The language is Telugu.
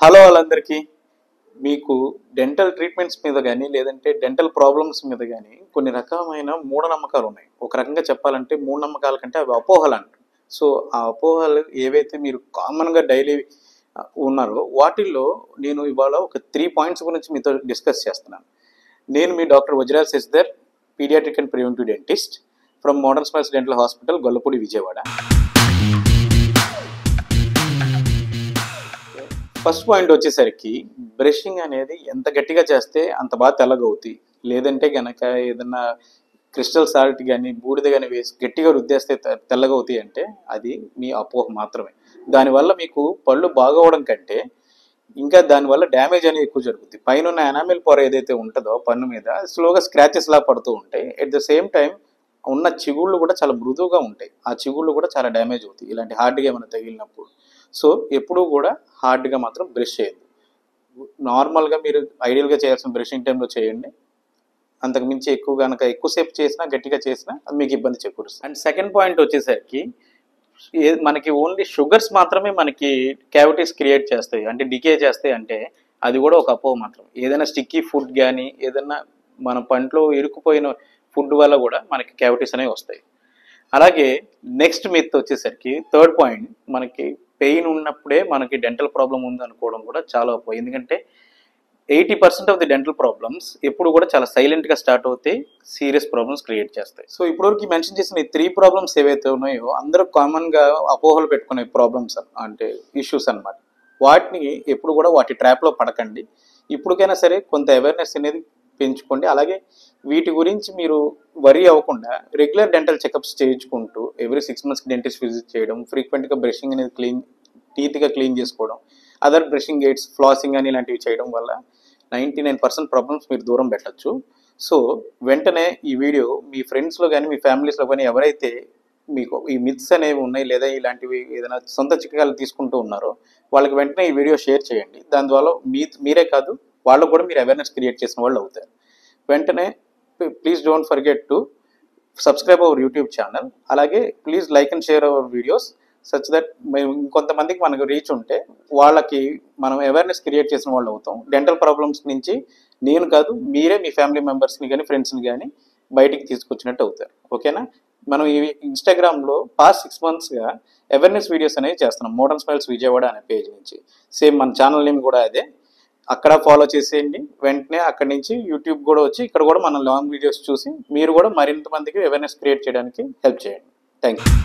హలో వాళ్ళందరికీ. మీకు డెంటల్ ట్రీట్మెంట్స్ మీద కానీ లేదంటే డెంటల్ ప్రాబ్లమ్స్ మీద కానీ కొన్ని రకమైన మూఢనమ్మకాలు ఉన్నాయి. ఒక రకంగా చెప్పాలంటే మూఢనమ్మకాల కంటే అవి అపోహలు అంటారు. సో ఆ అపోహలు ఏవైతే మీరు కామన్గా డైలీ ఉన్నారో వాటిల్లో నేను ఇవాళ ఒక 3 పాయింట్స్ గురించి మీతో డిస్కస్ చేస్తున్నాను. నేను మీ doctor Vajraj Shashidhar, paediatric and preventive dentist from modern smiles dental hospital, Gollapudi, Vijayawada. First point వచ్చేసరికి బ్రషింగ్ అనేది ఎంత గట్టిగా చేస్తే అంత బాగా తెల్లగవుతాయి. లేదంటే కనుక ఏదన్నా క్రిస్టల్ సాల్ట్ కానీ బూడిద కానీ వేసి గట్టిగా రుద్దేస్తే తెల్లగవుతాయి అంటే అది మీ అపోహ మాత్రమే. దానివల్ల మీకు పళ్ళు బాగోవడం కంటే ఇంకా దానివల్ల డ్యామేజ్ అనేది ఎక్కువ జరుగుతుంది. పైన ఉన్న ఎనామిల్ పొర ఏదైతే ఉంటుందో పన్ను మీద స్లోగా స్క్రాచెస్ లా పడుతూ ఉంటాయి. ఎట్ ద సేమ్ టైం ఉన్న చిగుళ్ళు కూడా చాలా మృదువుగా ఉంటాయి. ఆ చిగుళ్ళు కూడా చాలా డ్యామేజ్ అవుతాయి ఇలాంటి హార్డ్గా ఏమైనా తగిలినప్పుడు. సో ఎప్పుడూ కూడా హార్డ్గా మాత్రం బ్రష్ చేయద్దు. నార్మల్గా మీరు ఐడియల్గా చేయాల్సిన బ్రషింగ్ టైంలో చేయండి. అంతకు మించి ఎక్కువసేపు చేసినా గట్టిగా చేసినా అది మీకు ఇబ్బంది చేకూరుస్తుంది. అండ్ సెకండ్ పాయింట్ వచ్చేసరికి మనకి ఓన్లీ షుగర్స్ మాత్రమే మనకి క్యావిటీస్ క్రియేట్ చేస్తాయి, అంటే డికే చేస్తాయి అంటే అది కూడా ఒక అపోహ మాత్రం. ఏదైనా స్టిక్కీ ఫుడ్ కానీ ఏదైనా మన పంటలో ఇరుక్కుపోయిన ఫుడ్ వల్ల కూడా మనకి క్యావిటీస్ అనేవి వస్తాయి. అలాగే నెక్స్ట్ మిత్ వచ్చేసరికి థర్డ్ పాయింట్, మనకి పెయిన్ ఉన్నప్పుడే మనకి డెంటల్ ప్రాబ్లం ఉంది అనుకోవడం కూడా చాలా అపోహ. ఎందుకంటే 80% ఆఫ్ ది డెంటల్ ప్రాబ్లమ్స్ ఎప్పుడు కూడా చాలా సైలెంట్గా స్టార్ట్ అవుతాయి, సీరియస్ ప్రాబ్లమ్స్ క్రియేట్ చేస్తాయి. సో ఇప్పటివరకు మెన్షన్ చేసిన ఈ 3 ప్రాబ్లమ్స్ ఏవైతే ఉన్నాయో అందరూ కామన్గా అపోహలు పెట్టుకునే ప్రాబ్లమ్స్ అంటే ఇష్యూస్ అనమాట. వాటిని ఎప్పుడు కూడా వాటి ట్రాప్లో పడకండి. ఇప్పటికైనా సరే కొంత అవేర్నెస్ అనేది పెంచుకోండి. అలాగే వీటి గురించి మీరు వరీ అవ్వకుండా రెగ్యులర్ డెంటల్ చెకప్స్ చేయించుకుంటూ ఎవ్రీ 6 months డెంటిస్ట్ విజిట్ చేయడం, ఫ్రీక్వెంట్గా బ్రషింగ్ అనేది నీట్గా క్లీన్ చేసుకోవడం, అదర్ బ్రషింగ్ ఎయిడ్స్, ఫ్లాసింగ్ అని ఇలాంటివి చేయడం వల్ల 99% ప్రాబ్లమ్స్ మీరు దూరం పెట్టచ్చు. సో వెంటనే ఈ వీడియో మీ ఫ్రెండ్స్లో కానీ మీ ఫ్యామిలీస్లో కానీ ఎవరైతే మీకు ఈ మిత్స్ అనేవి ఉన్నాయి లేదా ఇలాంటివి ఏదైనా సొంత చిట్కాలు తీసుకుంటూ ఉన్నారో వాళ్ళకి వెంటనే ఈ వీడియో షేర్ చేయండి. దాని ద్వారా మీరే కాదు వాళ్ళకు కూడా మీరు అవేర్నెస్ క్రియేట్ చేసిన వాళ్ళు అవుతారు. వెంటనే please don't forget to subscribe our YouTube channel. అలాగే please like and share our videos such that మేము ఇంకొంతమందికి మనకు రీచ్ ఉంటే వాళ్ళకి మనం అవేర్నెస్ క్రియేట్ చేసిన వాళ్ళు అవుతాం. డెంటల్ ప్రాబ్లమ్స్ నుంచి నేను కాదు మీరే మీ ఫ్యామిలీ మెంబర్స్ని కానీ ఫ్రెండ్స్ని కానీ బయటికి తీసుకొచ్చినట్టు అవుతారు. ఓకేనా? మనం ఈ ఇన్స్టాగ్రామ్లో పాస్ట్ 6 monthsగా అవేర్నెస్ వీడియోస్ అనేవి చేస్తున్నాం, మోడర్న్ స్మైల్స్ విజయవాడ అనే పేజ్ నుంచి. సేమ్ మన ఛానల్ నేమ్ కూడా అదే, అక్కడ ఫాలో చేసేయండి. వెంటనే అక్కడి నుంచి యూట్యూబ్ కూడా వచ్చి ఇక్కడ కూడా మన లాంగ్ వీడియోస్ చూసి మీరు కూడా మరింత మందికి అవేర్నెస్ క్రియేట్ చేయడానికి హెల్ప్ చేయండి. Thank you.